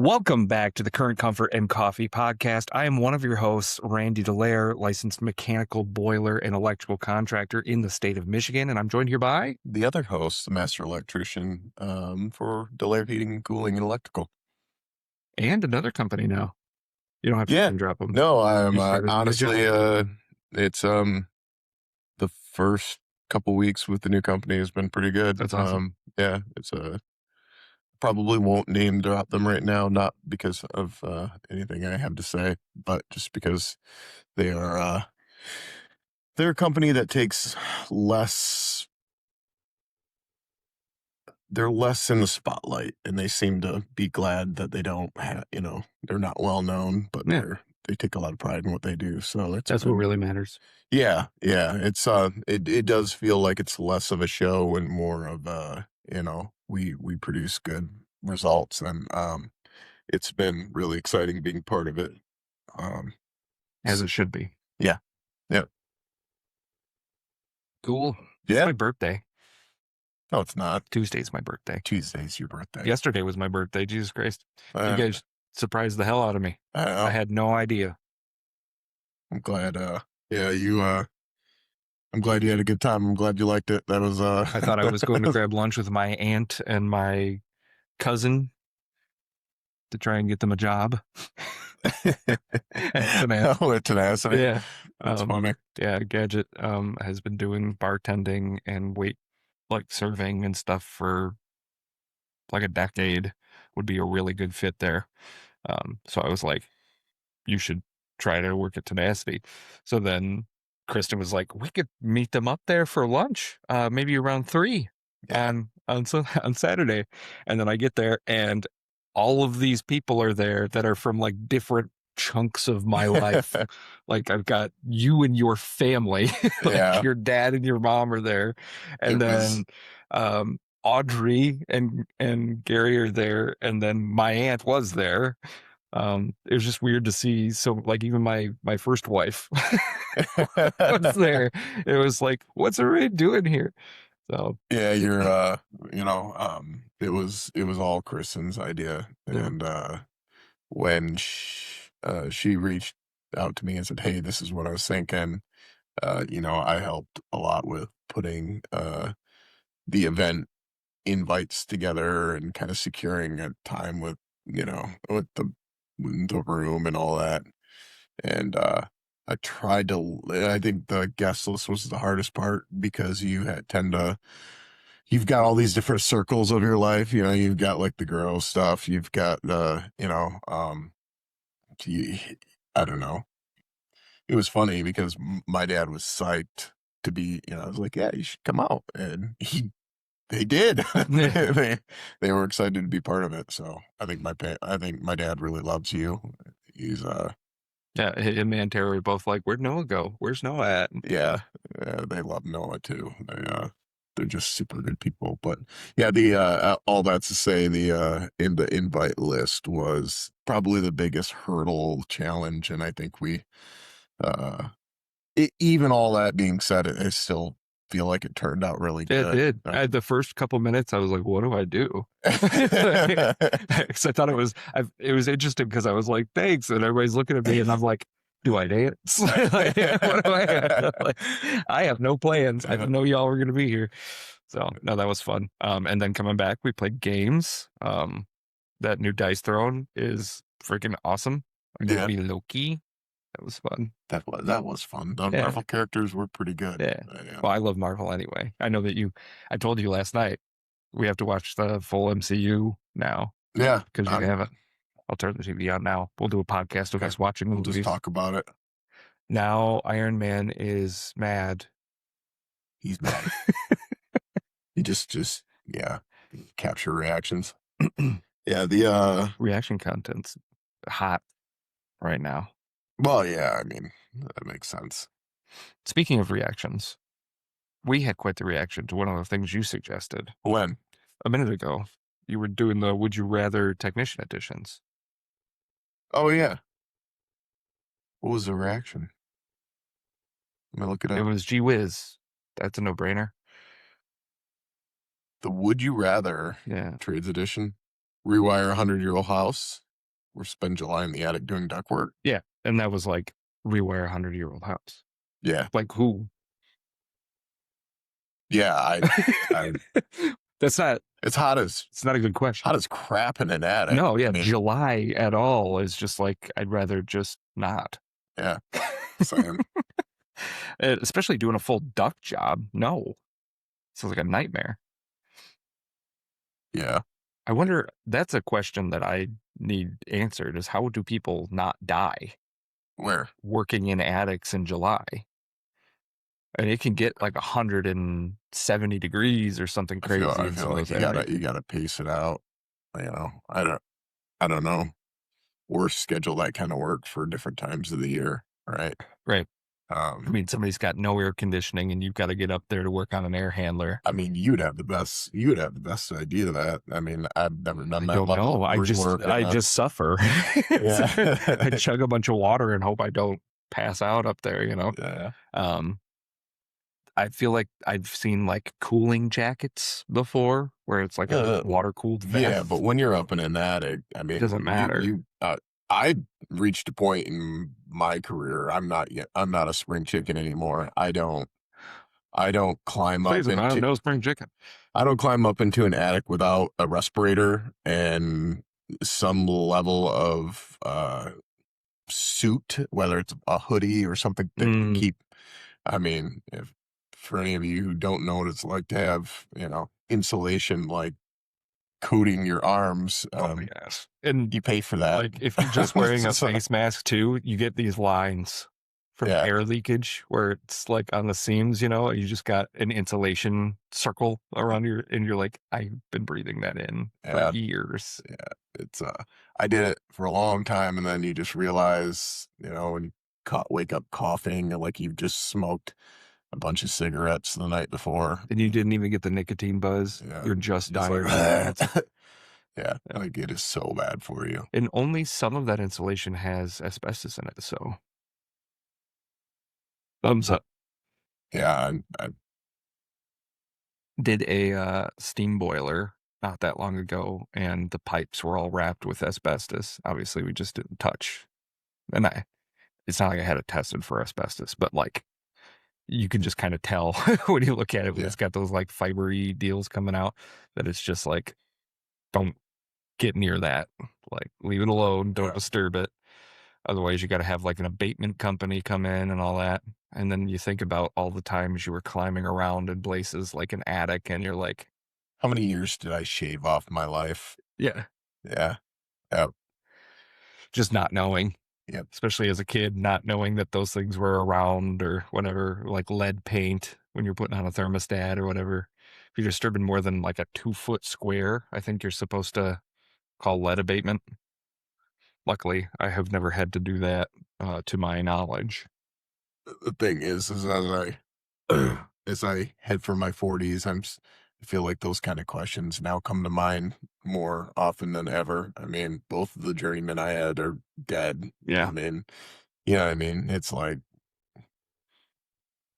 Welcome back to the Current Comfort and Coffee podcast. I am one of your hosts, Randy Dallaire, licensed mechanical boiler and electrical contractor in the state of Michigan, and I'm joined here by the other host, the master electrician for Dallaire Heating, Cooling, and Electrical. and another company now. You don't have to name drop them. No, I'm You started a new honestly, job. it's the first couple weeks with the new company has been pretty good. That's awesome. Yeah, it's probably won't name drop them right now, not because of anything I have to say, but just because they are they're a company that takes less. They're less in the spotlight, and they seem to be glad that they don't have, they're not well known, but Yeah. they take a lot of pride in what they do. So That's what really matters. Yeah. It's it does feel like it's less of a show and more of we produce good results, and it's been really exciting being part of it. As it should be. Yeah. Cool. Yeah. It's my birthday. No, it's not. Tuesday's my birthday. Tuesday's your birthday. Yesterday was my birthday. Jesus Christ. You guys surprised the hell out of me. I had no idea. I'm glad. I'm glad you had a good time. I'm glad you liked it. That was I thought I was going to grab lunch with my aunt and my cousin to try and get them a job. Tenacity. Yeah. That's funny. Yeah, Gadget has been doing bartending and serving and stuff for like a decade. Would be a really good fit there. So I was like, you should try to work at Tenacity. So then Kristen was like, we could meet them up there for lunch, maybe around 3 on Saturday. And then I get there and all of these people are there that are from like different chunks of my life. Like I've got you and your family, like your dad and your mom are there. And then Audrey and Gary are there. And then my aunt was there. It was just weird to see. So like even my first wife was there. It was like, what's everybody doing here? So yeah, you're it was all Kristen's idea. And when she reached out to me and said, hey, this is what I was thinking, I helped a lot with putting the event invites together and kind of securing a time with with the room and all that. And I think the guest list was the hardest part because you've got all these different circles of your life. You've got like the girl stuff, you've got I don't know. It was funny because my dad was psyched to be, I was like, yeah, you should come out. And they did. They were excited to be part of it. So I think my dad really loves you. He's yeah, him and Terry were both like, where'd Noah go? Where's Noah at? Yeah, they love Noah too. They're just super good people. But yeah, all that to say, the invite list was probably the biggest hurdle challenge, and I think even all that being said, I still feel like it turned out really good. It did. The first couple minutes, I was like, what do I do? Because I thought it was interesting because I was like, thanks. And everybody's looking at me and I'm like, do I dance? What do I have? Like, I have no plans. I didn't know y'all were going to be here. So, no, that was fun. And then coming back, we played games. That new Dice Throne is freaking awesome. Loki. That was fun. That was fun. The Marvel characters were pretty good. Yeah. Well, I love Marvel anyway. I know that I told you last night, we have to watch the full MCU now. Yeah. Because you haven't. I'll turn the TV on now. We'll do a podcast of us watching movies. We'll just talk about it. Now Iron Man is mad. He's mad. He just capture reactions. Yeah, the reaction content's hot right now. Well, yeah, I mean, that makes sense. Speaking of reactions, we had quite the reaction to one of the things you suggested. When? A minute ago. You were doing the Would You Rather Technician editions. Oh, yeah. What was the reaction? Let me look it up. It was gee whiz. That's a no-brainer. The Would You Rather Trades Edition. Rewire a 100-year-old house. we're spending July in the attic doing ductwork. Yeah, and that was like rewire a 100-year-old house. Yeah, Like who? yeah. I. That's not. It's hot as It's not a good question. crap in an attic. No, I yeah, mean, July at all is just like I'd rather just not. yeah, same. Especially doing a full duct job. No, sounds like a nightmare. Yeah, I wonder. That's a question that I need answered. Is how do people not die where working in attics in July? And it can get like 170 degrees or something crazy I in feel some of like those attics. you gotta pace it out. You know, I don't know. Or schedule that kind of work for different times of the year, right? Right. I Um, mean, somebody's got no air conditioning and you've got to get up there to work on an air handler. I mean, you would have the best idea of that. I mean, I've never done I that don't level know. of work. I just suffer. I Yeah. chug a bunch of water and hope I don't pass out up there, you know. Yeah. Um, I feel like I've seen like cooling jackets before where it's like a Uh, water cooled yeah, but vest. when you're up in an attic, I It doesn't mean, matter. I reached a point in my career. I'm not a spring chicken anymore. I don't climb up Please, I into no spring chicken. I don't climb up into an attic without a respirator and some level of suit, whether it's a hoodie or something thick to Mm, keep. I mean, if for any of you who don't know what it's like to have, you know, insulation like coating your arms, oh yes. And you pay for that. like if you're just wearing a So, face mask too, you get these lines from yeah, air leakage where it's like on the seams, you know, you just got an insulation circle around your and you're like, I've been breathing that in for yeah, years. yeah. It's I did it for a long time, and then you just realize, you know, when you wake up coughing like you've just smoked a bunch of cigarettes the night before. And you didn't even get the nicotine buzz. Yeah, You're just just like, tired and rancid. yeah, Yeah. like it is so bad for you. And only some of that insulation has asbestos in it. So thumbs up. Yeah, Did a steam boiler not that long ago, and the pipes were all wrapped with asbestos. Obviously, we just didn't touch. And it's not like I had it tested for asbestos, but like you can just kind of tell when you look at it when yeah, it's got those like fibery deals coming out that it's just like, don't get near that. Like, leave it alone. Don't yeah. disturb it. Otherwise, you got to have like an abatement company come in and all that. And then you think about all the times you were climbing around in places like an attic, and you're like, How many years did I shave off my life? yeah, Yeah, yeah, just not knowing, yep. especially as a kid, not knowing that those things were around or whatever, like lead paint when you're putting on a thermostat or whatever. If you're disturbing more than like a 2 foot square, I think you're supposed to call lead abatement. Luckily, I have never had to do that to my knowledge. The thing is as I head for my 40s, I feel like those kind of questions now come to mind more often than ever. I mean, both of the journeymen I had are dead. I Yeah. mean, you know what I mean? It's like,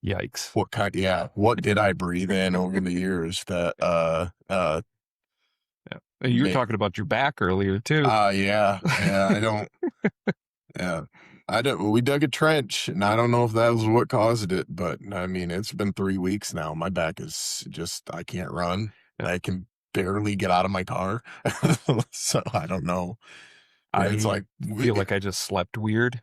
Yikes. what did I breathe in over the years that, Yeah. And you were talking about your back earlier too. I don't, yeah. I don't. We dug a trench, and I don't know if that was what caused it, but I mean, it's been 3 weeks now. My back is just, I can't run. Yeah. I can barely get out of my car. So I don't know. It's I like, feel like I just slept weird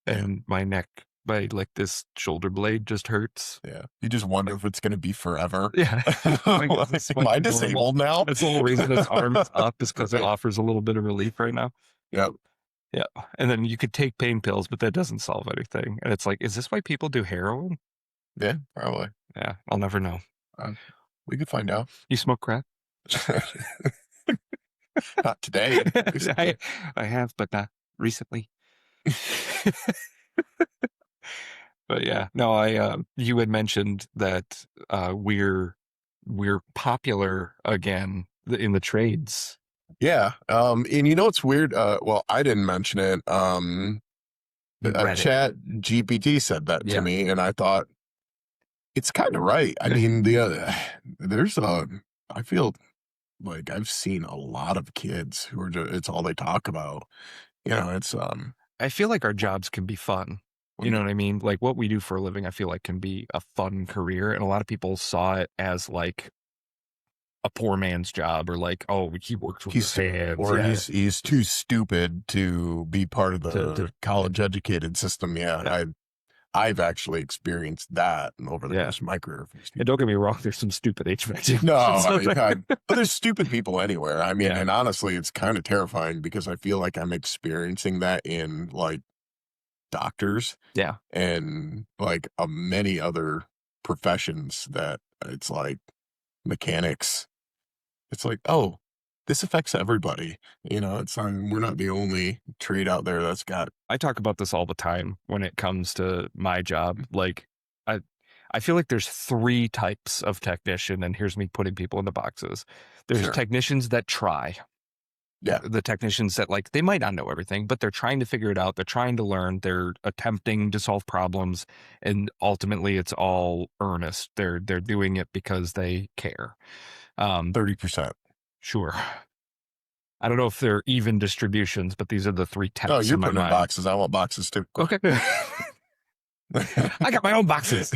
yeah, and my neck, my like this shoulder blade just hurts. yeah. You just wonder if it's going to be forever. Yeah. Like, is Like, this am like I normal? disabled now? That's the whole reason this arm's up is because it offers a little bit of relief right now. Yep. Yeah. And then you could take pain pills, but that doesn't solve anything. And it's like, is this why people do heroin? Yeah, probably. Yeah. I'll never know. Uh, we could find out. You smoke crack? Not today. I, I have, but not recently. But yeah, no, you had mentioned that we're popular again in the trades. Yeah. And you know what's weird? Well, I didn't mention it. You read it. Chat GPT said that to Yeah. me, and I thought it's kind of right. I mean, there's I feel like, I've seen a lot of kids who are it's all they talk about. It's, I feel like our jobs can be fun. You when know what I mean? Like what we do for a living, I feel like can be a fun career. And a lot of people saw it as like a poor man's job or like, oh, he works with his he's hands. or Yeah. he's too stupid to be part of To the college educated system. Yeah, yeah. I've actually experienced that over the Yeah. course of my career. And don't get me wrong, there's some stupid HVAC No, jobs out there. but there's stupid people anywhere. I mean, Yeah. and honestly, it's kind of terrifying because I feel like I'm experiencing that in like doctors Yeah. and like many other professions that it's like mechanics. It's like, oh, this affects everybody. We're not the only trade out there that's got. I talk about this all the time when it comes to my job. Like I I feel like there's three types of technician, and here's me putting people into boxes. There's Sure. technicians that try. Yeah. The technicians that like they might not know everything, but they're trying to figure it out. They're trying to learn. They're attempting to solve problems, and ultimately, it's all earnest. They're doing it because they care. 30%. Sure. I don't know if they're even distributions, but these are the three Oh, types you're in my putting in mind. boxes. I want boxes too. Okay. I got my own boxes.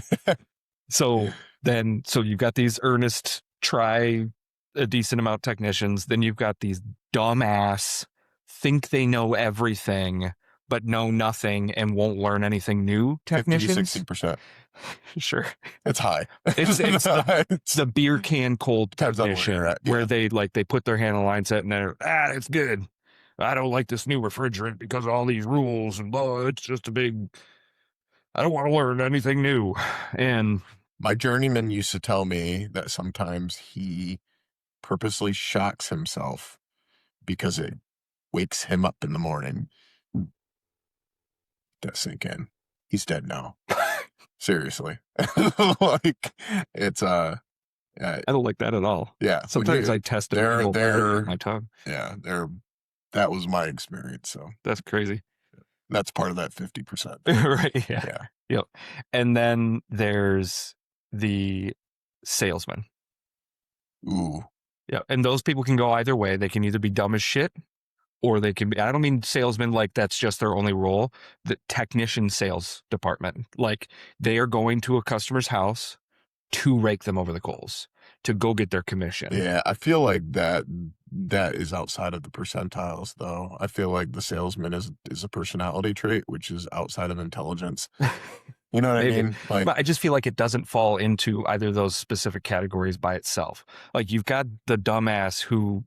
So you've got these earnest, try a decent amount technicians. Then you've got these dumbass, think they know everything, but know nothing and won't learn anything new 50 to technicians. 60%. Sure. It's high. It's the beer can cold Depends on where you're technician at. where Yeah. they put their hand on the line set and they're, it's good. I don't like this new refrigerant because of all these rules and blah. It's just a big, I don't want to learn anything new. And My journeyman used to tell me that sometimes he purposely shocks himself because it wakes him up in the morning. That sink in. He's dead now. Seriously. Like it's I don't like that at all. yeah. When Sometimes I test a needle better with my tongue. yeah, that was my experience. So That's crazy. that's part of that 50%. Right. Yeah. Yeah. Yep. And then there's the salesman. Ooh. Yeah. And those people can go either way. They can either be dumb as shit or they can be, I don't mean salesman like that's just their only role. The technician sales department. Like they are going to a customer's house to rake them over the coals, to go get their commission. Yeah, I feel like that is outside of the percentiles though. I feel like the salesman is a personality trait which is outside of intelligence. You know what I Maybe. mean? Like But I just feel like it doesn't fall into either of those specific categories by itself. Like you've got the dumbass who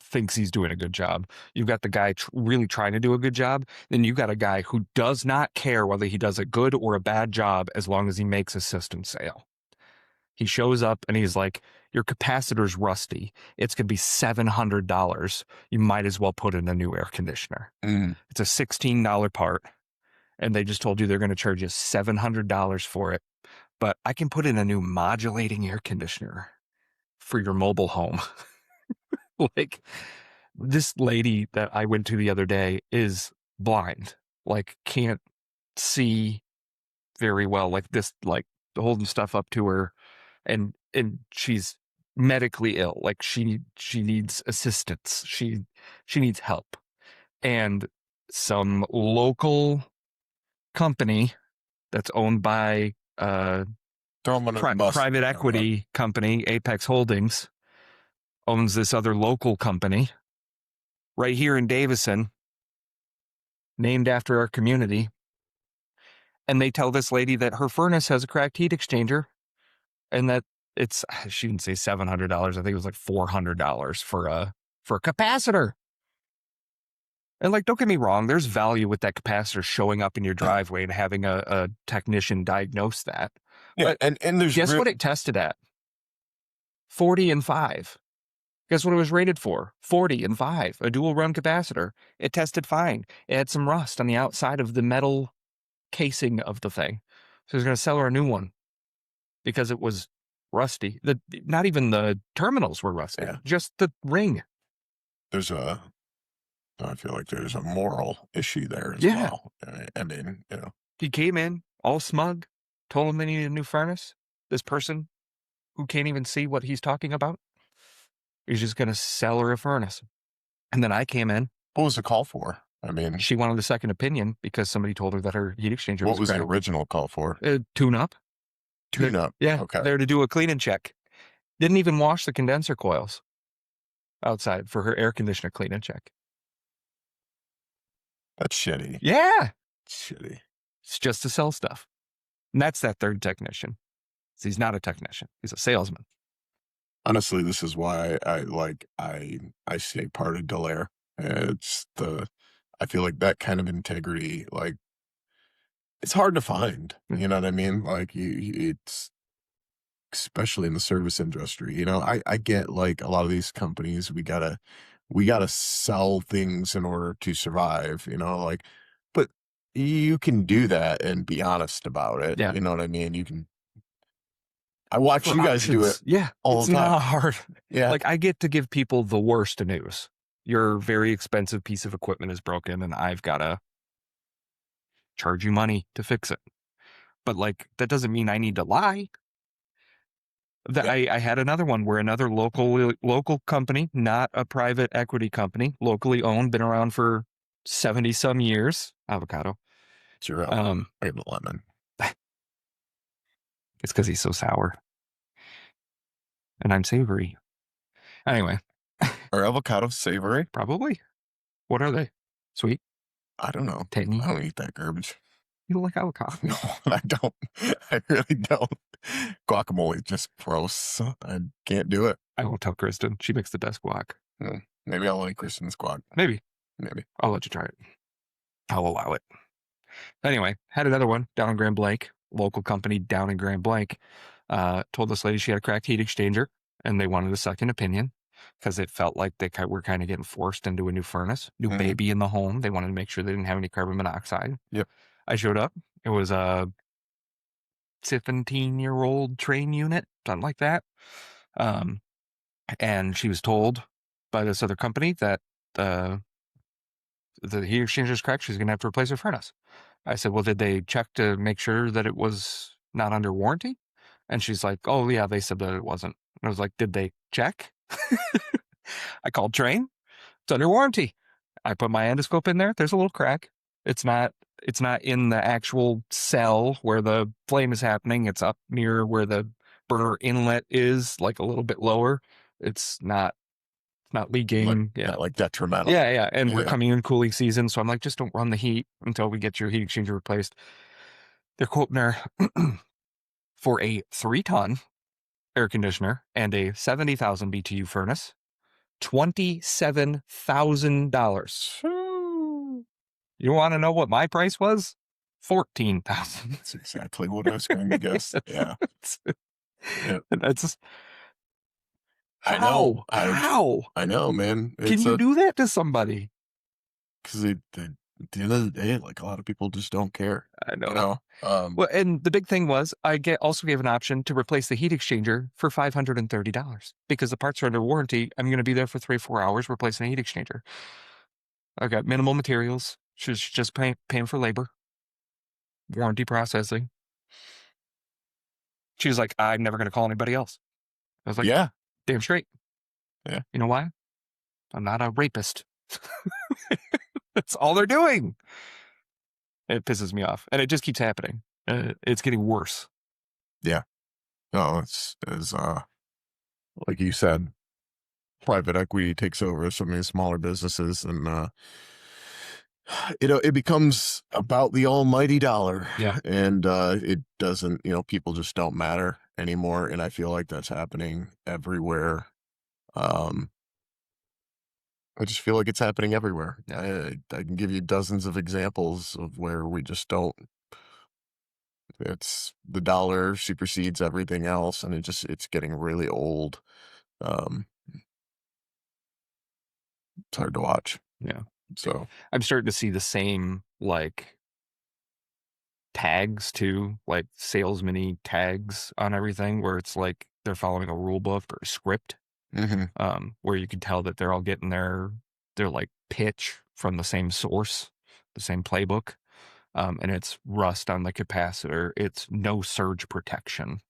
thinks he's doing a good job. You've got the guy really trying to do a good job. Then you've got a guy who does not care whether he does a good or a bad job as long as he makes a system sale. He shows up and he's like, your capacitor's rusty. It's going to be $700. You might as well put in a new air conditioner. mm, It's a $16 part. And they just told you they're going to charge you $700 for it. But I can put in a new modulating air conditioner for your mobile home. Like this lady that I went to the other day is blind, like can't see very well, like this, like holding stuff up to her, and she's medically ill. Like she needs assistance. She needs help. And some local company that's owned by throw them under the bus. private equity company, Apex Holdings, owns this other local company right here in Davison, named after our community. And they tell this lady that her furnace has a cracked heat exchanger and that it's, she didn't say $700. I think it was like $400 for a capacitor. And like, don't get me wrong, there's value with that capacitor showing up in your driveway and having a technician diagnose that. Yeah, But and there's guess what it tested at? 40 and 5. Guess what it was rated for? 40 and 5, a dual run capacitor. It tested fine. It had some rust on the outside of the metal casing of the thing. So he's going to sell her a new one because it was rusty. Not even the terminals were rusty, Yeah. just the ring. I feel like there's a moral issue there as Yeah. well. I mean, He came in all smug, told him they needed a new furnace. This person who can't even see what he's talking about. He's just going to sell her a furnace. And then I came in. What was the call for? I mean, She wanted a second opinion because somebody told her that her heat exchanger what was was the cracked. original call for? Tune up. Tune up. Yeah, Okay. there to do a cleaning check. Didn't even wash the condenser coils outside for her air conditioner cleaning check. That's shitty. Yeah, Shitty. it's just to sell stuff. And that's that third technician. He's not a technician. He's a salesman. Honestly, this is why I stay part of Delaire. It's the I feel like that kind of integrity, like it's hard to find. You know what I mean? Like it's especially in the service industry. I get like a lot of these companies, we gotta sell things in order to survive. Like, but you can do that and be honest about it. Yeah. You know what I mean? You can. I watch For you guys do it options. Yeah. all It's the time. not hard. Yeah, Like I get to give people the worst news. Your very expensive piece of equipment is broken and I've got to charge you money to fix it. But like, that doesn't mean I need to lie. yeah, I had another one where another local company, not a private equity company, locally owned, been around for 70 some years, avocado. zero. Um, I get the lemon. it's because he's so sour and I'm savory. Anyway, Are avocados savory? probably. What are they? Sweet, I don't know. tangy. I don't eat that garbage. You don't like avocado? No, I don't. I really don't. Guacamole is just gross. I can't do it. I won't tell Kristen. She makes the best guac. Maybe I'll like Kristen's guac. Maybe. Maybe. I'll let you try it. I'll allow it. Anyway, had another one down in Grand Blanc, local company down in Grand Blanc. Told this lady she had a cracked heat exchanger and they wanted a second opinion because it felt like they were kind of getting forced into a new furnace, new baby in the home. They wanted to make sure they didn't have any carbon monoxide. Yep. I showed up. It was a 17-year-old train unit, something like that. And she was told by this other company that the heat exchanger is cracked. She's going to have to replace her furnace. I said, well, did they check to make sure that it was not under warranty? And she's like, oh, yeah, they said that it wasn't. And I was like, did they check? I called Train. It's under warranty. I put my endoscope in there. There's a little crack. It's not in the actual cell where the flame is happening. It's up near where the burner inlet is, like a little bit lower. It's not leaking. Not like detrimental. Yeah. And we're coming in cooling season. So I'm like, just don't run the heat until we get your heat exchanger replaced. They're quoting her for a 3-ton air conditioner and a 70,000 BTU furnace, $27,000. You want to know what my price was? 14,000. That's exactly what I was going to guess. Yeah. That's I know. How? I know, man. Can you do that to somebody? Because at the end of the day, like a lot of people just don't care. I know. Well, and the big thing was I also gave an option to replace the heat exchanger for $530 because the parts are under warranty. I'm going to be there for 3-4 hours replacing a heat exchanger. I've got minimal materials. She's just paying for labor, warranty processing. She was like, I'm never going to call anybody else. I was like, yeah, damn straight. Yeah. You know why? I'm not a rapist. That's all they're doing. It pisses me off. And it just keeps happening. It's getting worse. Yeah. No, it's like you said, private equity takes over some of these smaller businesses and it becomes about the almighty dollar. Yeah. And it doesn't, people just don't matter anymore. And I feel like that's happening everywhere. I just feel like it's happening everywhere. I can give you dozens of examples of where we just don't. It's the dollar supersedes everything else, and it's getting really old. It's hard to watch. Yeah. So I'm starting to see the same like tags too, like salesman-y tags on everything where it's like they're following a rule book or a script. Where you can tell that they're all getting their like pitch from the same source, the same playbook. And it's rust on the capacitor. It's no surge protection.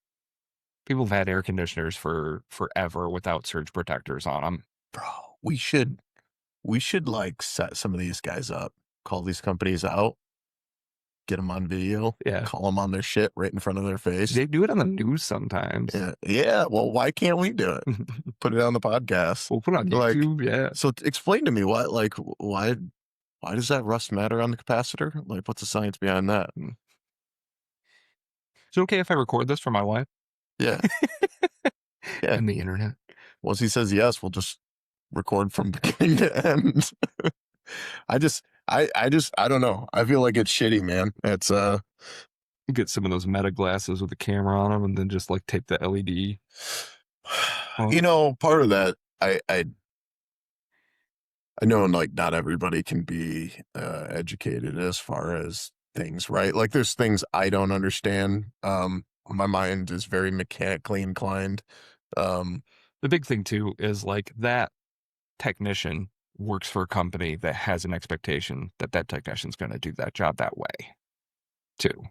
People have had air conditioners for forever without surge protectors on them. Bro, we should like set some of these guys up, call these companies out, get them on video, Yeah. call them on their shit right in front of their face. They do it on the news sometimes. Yeah, yeah. Well, why can't we do it? Put it on the podcast. We'll put it on Like, YouTube. Yeah. so explain to me why does that rust matter on the capacitor? Like, what's the science behind that? Is it okay if I record this for my wife Yeah, yeah. and the internet? Once he says yes, we'll just record from beginning to end. I don't know. I feel like it's shitty, man. It's Get some of those meta glasses with the camera on them, and then just like tape the LED. part of that I know, like, not everybody can be educated as far as things, right? Like, there's things I don't understand. My mind is very mechanically inclined. The big thing too is like that technician works for a company that has an expectation that that technician's going to do that job that way too.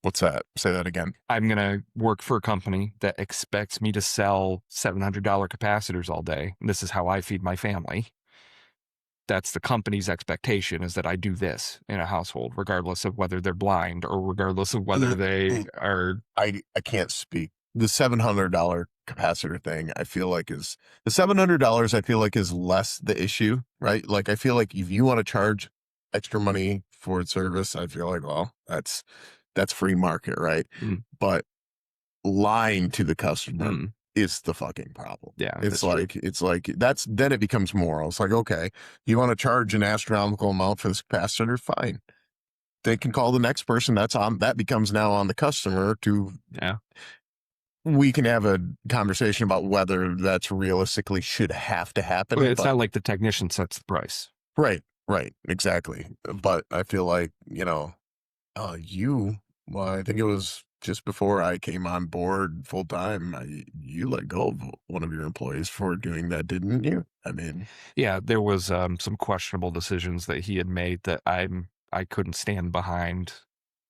What's that? Say that again. I'm going to work for a company that expects me to sell $700 capacitors all day. And this is how I feed my family. That's the company's expectation, is that I do this in a household, regardless of whether they're blind or regardless of whether they are. I can't speak. The $700 capacitor thing, I feel like is the $700. I feel like is less the issue, right? Like, I feel like if you want to charge extra money for service, I feel like, well, that's free market, right? Mm. But lying to the customer is the fucking problem. Yeah, it's like that's then it becomes moral. It's like, okay, you want to charge an astronomical amount for this capacitor, fine. They can call the next person. That becomes now on the customer to. Yeah. We can have a conversation about whether that's realistically should have to happen. But it's not like the technician sets the price. Right, exactly. But I feel like, well, I think it was just before I came on board full time, you let go of one of your employees for doing that, didn't you? I mean, yeah, there was some questionable decisions that he had made that I couldn't stand behind.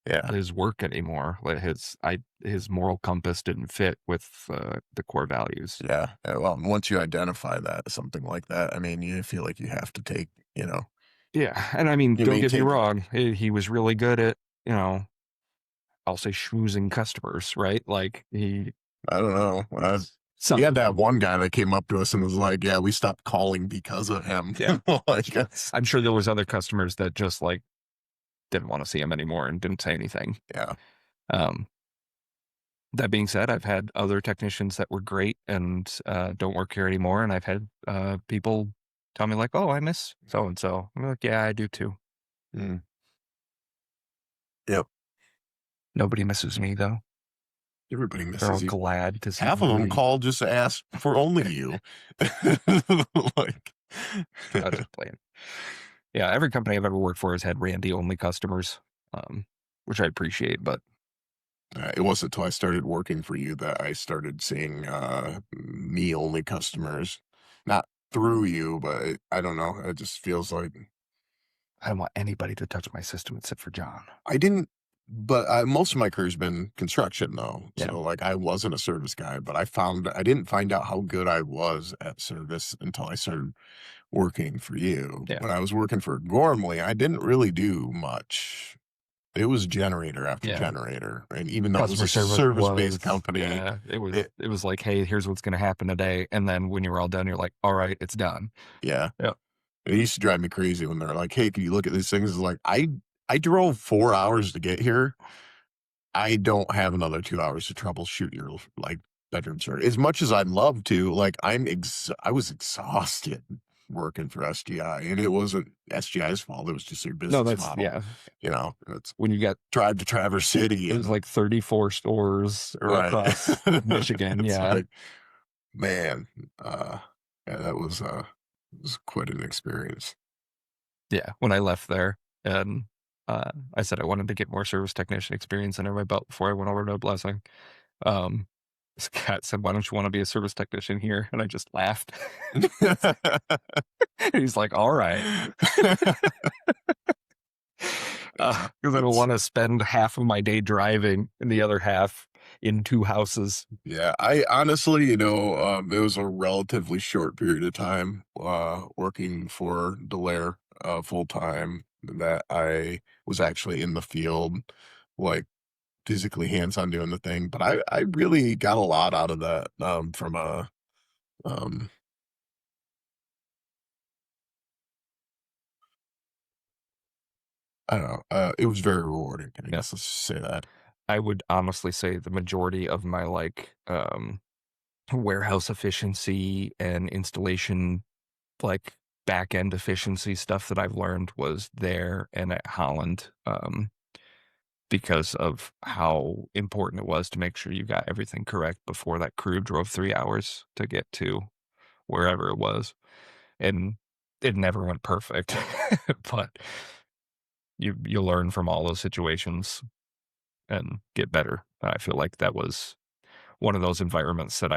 Yeah, his work anymore. Like his moral compass didn't fit with the core values. Yeah. Well, once you identify that, something like that, I mean, you feel like you have to take, Yeah, and I mean, you don't get me maintain- wrong. He was really good at, I'll say schmoozing customers, right? Like I don't know. we had that one guy that came up to us and was like, "Yeah, we stopped calling because of him." Yeah. Like, I'm sure there was other customers that just like didn't want to see him anymore and didn't say anything. Yeah. That being said, I've had other technicians that were great and don't work here anymore, and I've had people tell me like, "Oh, I miss so and so." I'm like, "Yeah, I do too." Mm. Yep. Nobody misses me though. Everybody They're all misses you. glad to see Half of them me. call just to ask for only you. Like, I was playing. Yeah, every company I've ever worked for has had Randy only customers, which I appreciate. But it wasn't until I started working for you that I started seeing me only customers. Not through you, but I don't know. It just feels like I don't want anybody to touch my system except for John. I didn't. But most of my career's been construction, though. Yeah. So, like, I wasn't a service guy, but I didn't find out how good I was at service until I started working for you. Yeah. When I was working for Gormley, I didn't really do much. It was generator after generator, and even though Customer it was a service-based company, yeah, it was like, hey, here's what's going to happen today, and then when you were all done, you're like, all right, it's done. Yeah, yeah. It used to drive me crazy when they're like, "Hey, can you look at these things?" It's like I drove 4 hours to get here. I don't have another 2 hours to troubleshoot your like bedroom service. As much as I'd love to, like I was exhausted working for SGI, and it wasn't SGI's fault. It was just their business model. Yeah. It's when you got drive to Traverse City. It was like 34 stores across Michigan. Yeah, like, man, yeah, that was quite an experience. Yeah, when I left there, and I said I wanted to get more service technician experience under my belt before I went over to Blessing. This cat said, "Why don't you want to be a service technician here?" And I just laughed. He's like, "All right," because I don't want to spend half of my day driving and the other half in 2 houses. Yeah, I honestly, it was a relatively short period of time, working for Delaire, full time that I was actually in the field, like physically hands on doing the thing. But I really got a lot out of that, from um, I don't know, it was very rewarding. I Yeah. guess let's just say that. I would honestly say the majority of my, warehouse efficiency and installation, like, back-end efficiency stuff that I've learned was there and at Holland, because of how important it was to make sure you got everything correct before that crew drove 3 hours to get to wherever it was, and it never went perfect, but you learn from all those situations and get better. I feel like that was one of those environments that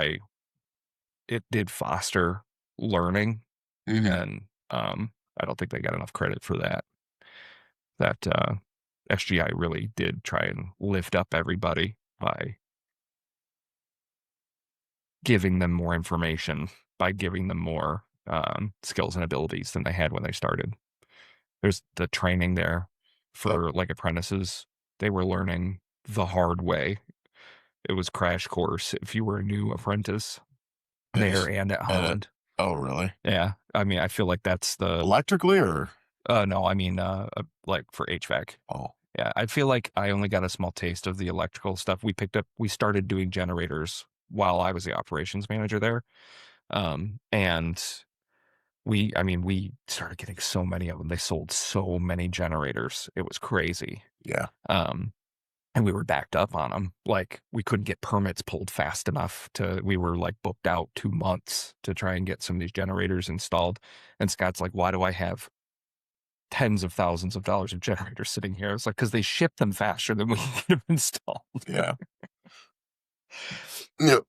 it did foster learning, Mhm. and, I don't think they got enough credit for that. SGI really did try and lift up everybody by giving them more information, by giving them more, skills and abilities than they had when they started. There's the training there Uh, for, like, apprentices. They were learning the hard way. It was crash course if you were a new apprentice there nice. and at And Holland. oh, really? Yeah, I mean, I feel like that's the Electrically or no, I mean, like, for HVAC. oh, Yeah, I feel like I only got a small taste of the electrical stuff. We started doing generators while I was the operations manager there, and we started getting so many of them. They sold so many generators. It was crazy. yeah. Um, and we were backed up on them. Like, we couldn't get permits pulled fast enough we were, like, booked out 2 months to try and get some of these generators installed, and Scott's like, "Why do I have tens of thousands of dollars of generators sitting here?" I was like, "'Cause they ship them faster than we can get them installed." Yeah. Yep.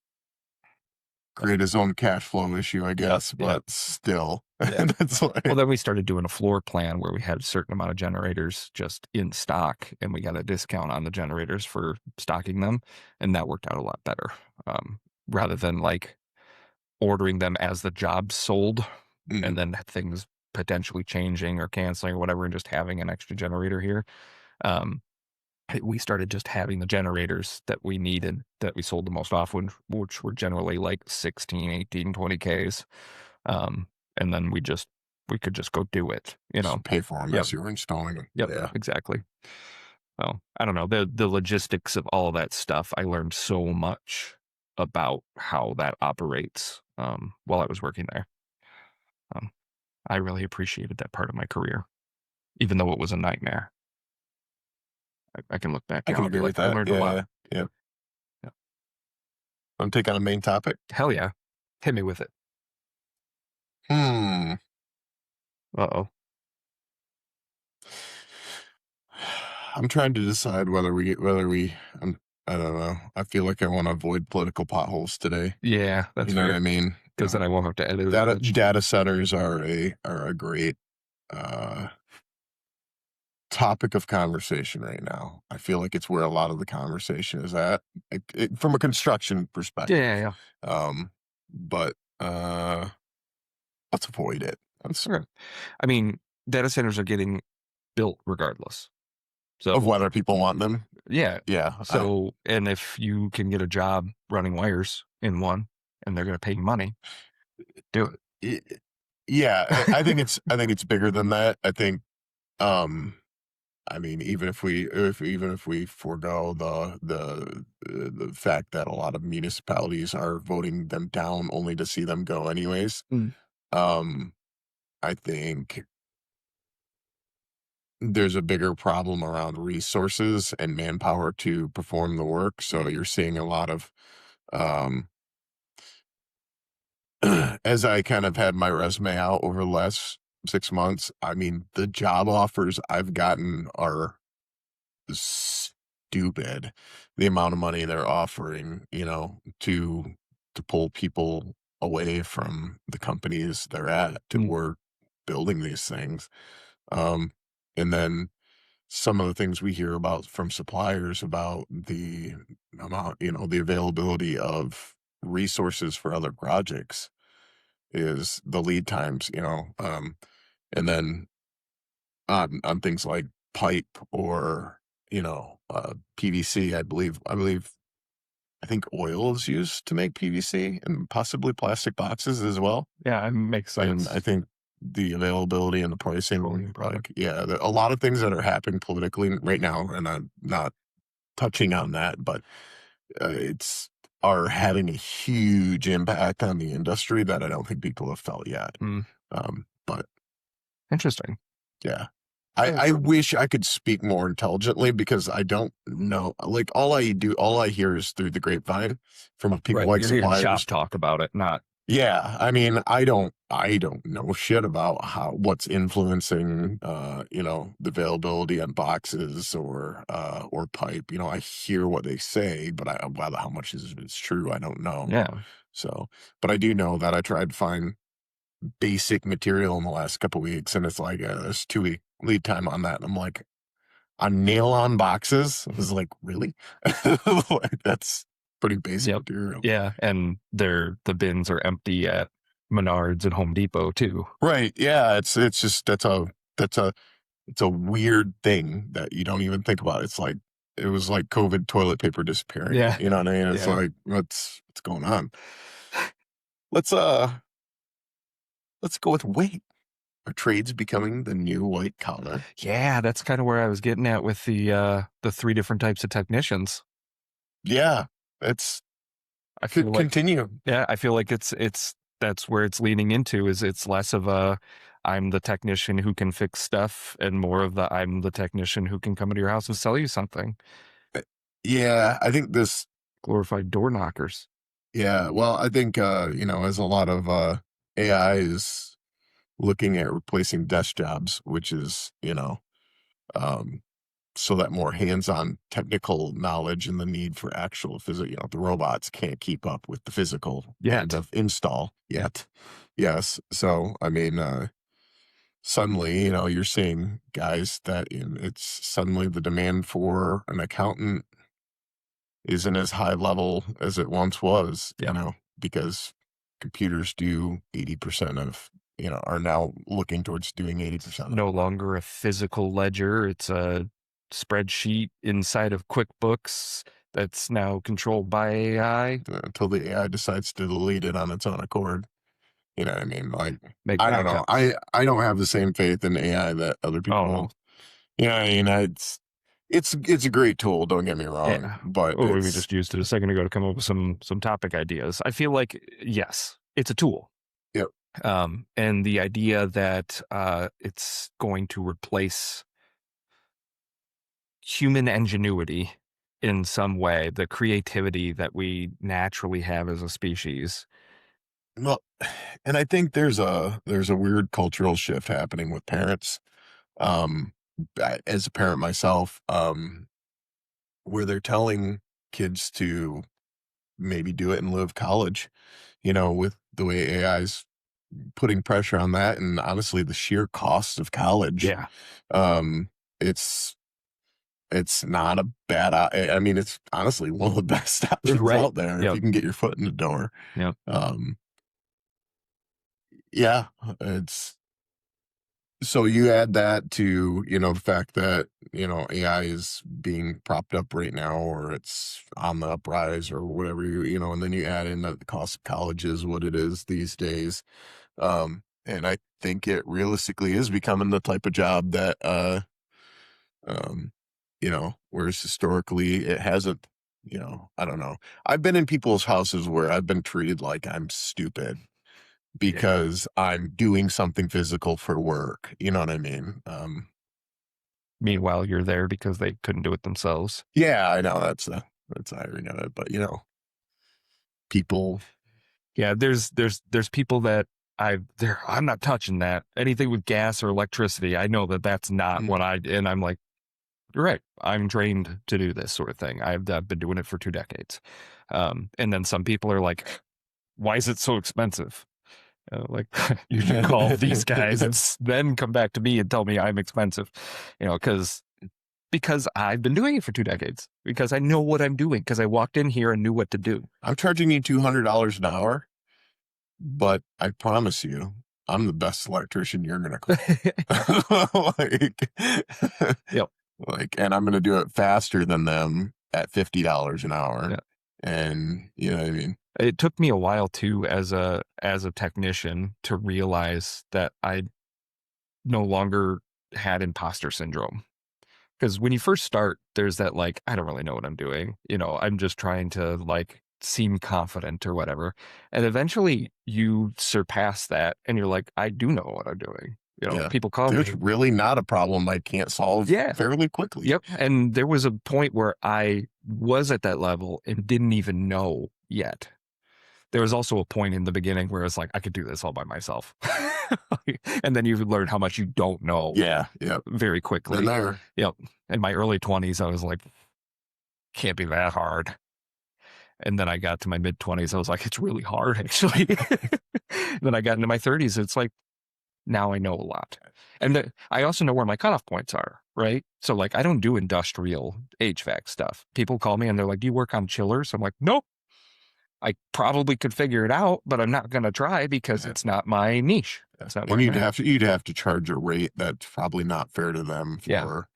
But Create his own cash flow issue, I yeah, guess, yeah, but still, yeah. that's Well, like then we started doing a floor plan where we had a certain amount of generators just in stock, and we got a discount on the generators for stocking them, and that worked out a lot better, rather than, like, ordering them as the job sold and mhm, then things potentially changing or canceling or whatever and just having an extra generator here. Um, we started just having the generators that we needed that we sold the most often, which were generally like 16, 18, 20Ks. Um, and then we could just go do it, you know? just pay for them Yep. as you're installing them. Yep. Yeah. Exactly. Well, I don't know. The logistics of all of that stuff, I learned so much about how that operates while I was working there. Um, I really appreciated that part of my career, even though it was a nightmare. I can look back I now can and be agree like, with I that. learned a lot. Yeah, yeah. Yeah. Wanna take on a main topic? Hell yeah. Hit me with it. Hmm. Uh-oh. I'm trying to decide whether we I don't know. I feel like I wanna avoid political potholes today. Yeah, that's You know what fair. I mean? 'Cause then I won't have to edit as much. Data centers are a great, uh, topic of conversation right now. I feel like it's where a lot of the conversation is at, from a construction Yeah, perspective. yeah, yeah. Um, but, let's avoid it. Let's Okay. I mean, data centers are getting built regardless. of So, whether people want them. yeah. Yeah, So and if you can get a job running wires in one and they're gonna pay you money, do it. I yeah, I think it's bigger than that. I think, um, I mean, even if we forego the fact that a lot of municipalities are voting them down only to see them go anyways, Mm, um, I think there's a bigger problem around resources and manpower to perform the work. So you're seeing a lot of, um, as I kind of had my resume out over the last 6 months, I mean, the job offers I've gotten are stupid. The amount of money they're offering, to pull people away from the companies they're at to mm, work building these things. Um, and then some of the things we hear about from suppliers about the amount, the availability of resources for other projects is the lead times, and then on things like pipe or, PVC, I think oil is used to make PVC and possibly plastic boxes as well. Yeah, it makes And I sense. think the availability and the Petroleum pricing, product. like, yeah, a lot of things that are happening politically right now, and I'm not touching on that, but it's are having a huge impact on the industry that I don't think people have felt yet. Mm, But interesting. yeah. Uh, I from wish I could speak more intelligently because I don't know. Like all I hear is through the grapevine from people Right, like you're hearing shop suppliers. talk about it, not Yeah, I mean, I don't know shit about what's influencing the availability on boxes or pipe. I hear what they say, but whether how much is true, I don't know. yeah. So, but I do know that I tried to find basic material in the last couple weeks, and it's like there's 2 week lead time on that. And I'm like, on nail-on boxes? I was like, really? Like, that's pretty basic Yep. material. Yeah, and the bins are empty at Menards and Home Depot too. Right. Yeah. It's just that's a it's a weird thing that you don't even think about. It's like it was like COVID toilet paper disappearing. Yeah, You know what I mean? It's yeah. like what's going on? Let's let's go with weight. Are trades becoming the new white collar? Yeah, that's kinda where I was getting at with the 3 different types of technicians. Yeah. It's I feel like continue. yeah, I feel like it's that's where it's leaning into is it's less of a I'm the technician who can fix stuff and more of the I'm the technician who can come into your house and sell you something. Yeah, I think this Glorified door knockers. yeah, well, I think as a lot of AI is looking at replacing desk jobs, which is, um so that more hands-on technical knowledge and the need for actual physical, the robots can't keep up with the physical end Yet. of install yet. Yes. So, I mean, suddenly, you're seeing guys that it's suddenly the demand for an accountant isn't as high level as it once was, Yep. because computers do 80% of, are now looking towards doing It's 80% of no the work. longer a physical ledger, it's a spreadsheet inside of QuickBooks that's now controlled by AI. Until the AI decides to delete it on its own accord. You know what I mean? Like, Make I don't know. backups. I don't have the same faith in AI that other Oh, no. people. I mean, it's a great tool. Don't get me wrong, Yeah. but Oh, we it's just used it a second ago to come up with some topic ideas. I feel like yes, it's a tool. yep. And the idea that it's going to replace human ingenuity in some way, the creativity that we naturally have as a species. Well, and I think there's a weird cultural shift happening with parents. Um, as a parent myself, where they're telling kids to maybe do it in lieu of college. With the way AI's putting pressure on that, and honestly, the sheer cost of college, Yeah. um, it's it's not a I mean, it's honestly one of the best options Right. out there if Yep. you can get your foot in the door. Yep. Um, yeah, it's so you add that to, the fact that, AI is being propped up right now or it's on the uprise or whatever and then you add in that the cost of college is what it is these days. And I think it realistically is becoming the type of job that um whereas historically it hasn't, I don't know. I've been in people's houses where I've been treated like I'm stupid Yeah. because I'm doing something physical for work. You know what I mean? Meanwhile, you're there because they couldn't do it themselves. Yeah, I know that's the irony of it, but people. Yeah, there's people that I'm not touching that. Anything with gas or electricity, I know that that's not Mm. what and I'm like, "You're right. I'm trained to do this sort of thing. I've been doing it for 2 decades." And then some people are like, "Why is it so expensive?" Like, you should call these guys and then come back to me and tell me I'm expensive, because because I've been doing it for 2 decades, because I know what I'm doing, because I walked in here and knew what to do. I'm charging you $200 an hour, but I promise you, I'm the best electrician you're gonna call. Like, Yep. like, and I'm gonna do it faster than them at $50 an hour. Yeah. And you know what I mean? It took me a while too, as a technician, to realize that I no longer had imposter syndrome. Because when you first start, there's that like, I don't really know what I'm doing. I'm just trying to like seem confident or whatever. And eventually you surpass that and you're like, I do know what I'm doing. Yeah. People call There's me. really not a problem I can't solve Yeah. fairly quickly. Yep. And there was a point where I was at that level and didn't even know yet. There was also a point in the beginning where it's like, I could do this all by myself. And then you learn how much you don't know Yeah. Yeah. very quickly. Been there. Yep. In my early 20s, I was like, can't be that hard. And then I got to my mid 20s, I was like, it's really hard, actually. Then I got into my 30s, it's like, now I know a lot. And I also know where my cutoff points are, right? So, like, I don't do industrial HVAC stuff. People call me and they're like, do you work on chillers? I'm like, nope. I probably could figure it out, but I'm not going to try because it's not my niche. That's not where And I'm at. you'd have to charge a rate that's probably not fair to them Yeah. for,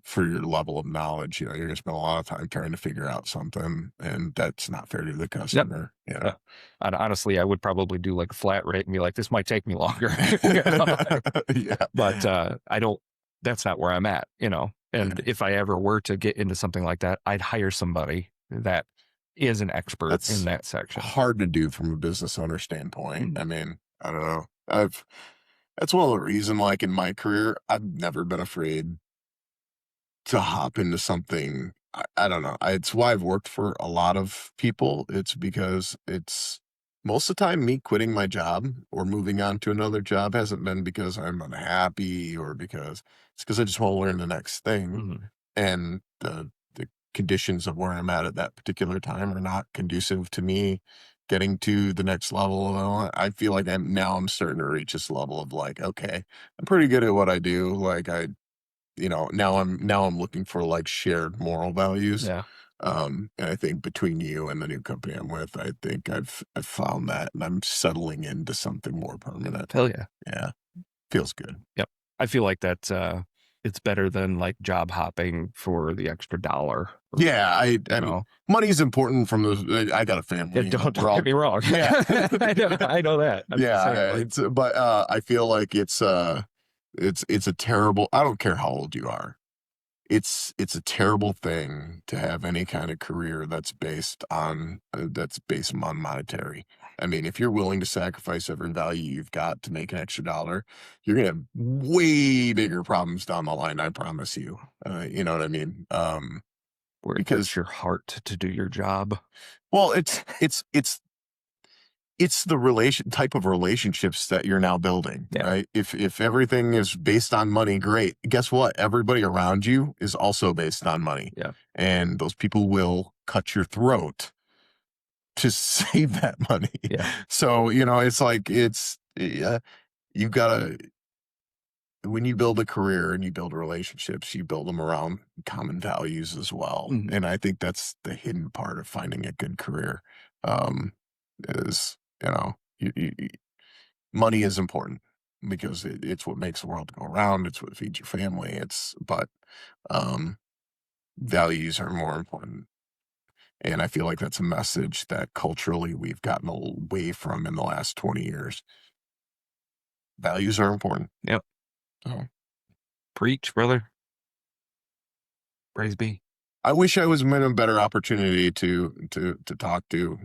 for your level of knowledge. You're gonna spend a lot of time trying to figure out something, and that's not fair to the customer. And honestly, I would probably do like a flat rate and be like, this might take me longer. Yeah. But I don't, that's not where I'm at, And if I ever were to get into something like that, I'd hire somebody that is an expert That's in that section. hard to do from a business owner standpoint. I mean, I don't know. That's one of the reasons, like in my career, I've never been afraid to hop into something. I don't know. It's why I've worked for a lot of people. It's because it's most of the time me quitting my job or moving on to another job hasn't been because I'm unhappy or because it's because I just want to learn the next thing. And the conditions of where I'm at that particular time are not conducive to me getting to the next level. I feel like I'm starting to reach this level of like, okay, I'm pretty good at what I do. Like now I'm looking for like shared moral values. Yeah. And I think between you and the new company I'm with, I think I've found that, and I'm settling into something more permanent. Hell yeah. Yeah, feels good. Yep. I feel like that's it's better than like job hopping for the extra dollar. Yeah, I mean, money is important from the. I got a family. Yeah, don't get me wrong. Yeah, I know that. I'm saying, but I feel like it's a terrible. I don't care how old you are. It's a terrible thing to have any kind of career that's based on monetary. I mean, if you're willing to sacrifice every value you've got to make an extra dollar, you're gonna have way bigger problems down the line. I promise you. You know what I mean? Where it because gets your heart to do your job. Well, it's the type of relationships that you're now building, right? If everything is based on money, great. Guess what? Everybody around you is also based on money. Yeah. And those people will cut your throat to save that money. Yeah. So, it's like, you gotta, when you build a career and you build relationships, you build them around common values as well. And I think that's the hidden part of finding a good career. Is money is important because it's what makes the world go around. It's what feeds your family. But values are more important. And I feel like that's a message that culturally we've gotten away from in the last 20 years. Values are important. Yep. So. Preach, brother. Praise be. I wish I was in a better opportunity to talk to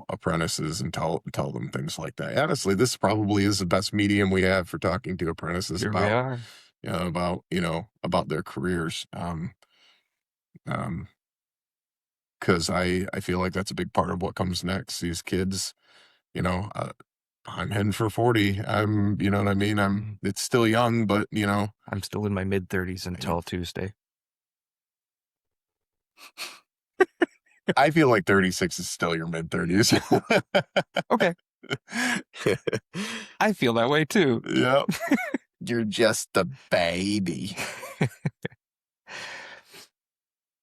apprentices and tell them things like that. Honestly, this probably is the best medium we have for talking to apprentices about their careers. Because I feel like that's a big part of what comes next. These kids, I'm heading for 40. You know what I mean? It's still young, but I'm still in my mid 30s until Tuesday. I feel like 36 is still your mid 30s. Okay. I feel that way too. Yep. You're just a baby.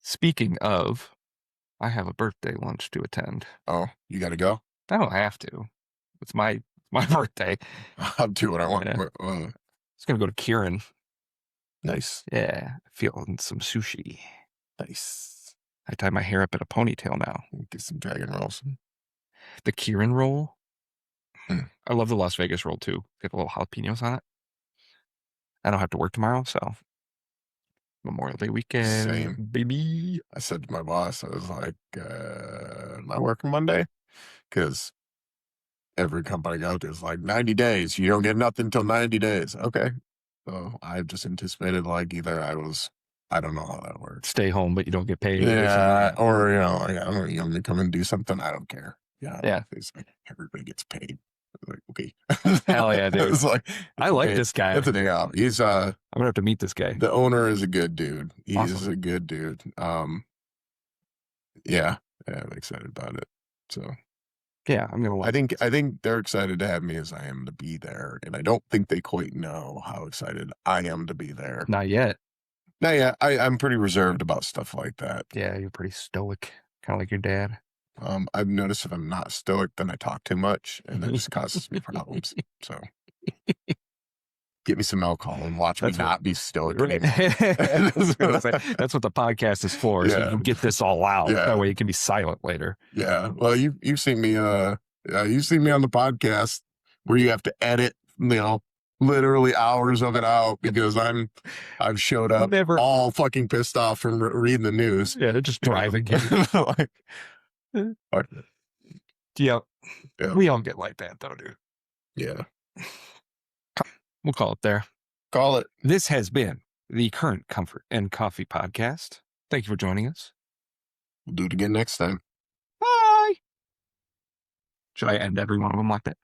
Speaking of, I have a birthday lunch to attend. Oh, you got to go? I don't have to. It's my birthday. I'll do what I want. Yeah. It's gonna go to Kieran. Nice. Yeah, feeling some sushi. Nice. I tie my hair up in a ponytail now. Get some dragon rolls. The Kieran roll. Mm. I love the Las Vegas roll too. Get a little jalapenos on it. I don't have to work tomorrow, so Memorial Day Same. weekend, baby. I said to my boss, I was like, am I working Monday? Because every company I go to is like 90 days. You don't get nothing until 90 days. Okay. So I just anticipated like either I don't know how that works. Stay home, but you don't get paid. Yeah. Or, like, I don't know, you want me to come and do something? I don't care. Yeah. It's like everybody gets paid. Like, okay. Hell yeah, dude. It's like, I like this guy. It's a day out. He's I'm gonna have to meet this guy. the owner is a good dude. He's Awesome. a good dude. Yeah, I'm excited about it. So Yeah, I'm gonna. I think they're excited to have me as I am to be there, and I don't think they quite know how excited I am to be there. Not yet. Now, yeah, I'm pretty reserved about stuff like that. Yeah, you're pretty stoic, kind of like your dad. I've noticed if I'm not stoic, then I talk too much, and that just causes me problems. So get me some alcohol and watch me not be stoic anymore. That's what the podcast is for. So you can get this all out. Yeah. That way you can be silent later. Yeah. Well, you've seen me on the podcast where you have to edit, literally hours of it out because I've showed up all fucking pissed off from reading the news. Yeah, they're just driving. Yeah. We all get like that though, dude. Yeah. We'll call it there. Call it. This has been the Current Comfort and Coffee Podcast. Thank you for joining us. We'll do it again next time. Bye. Should I end every one of them like that?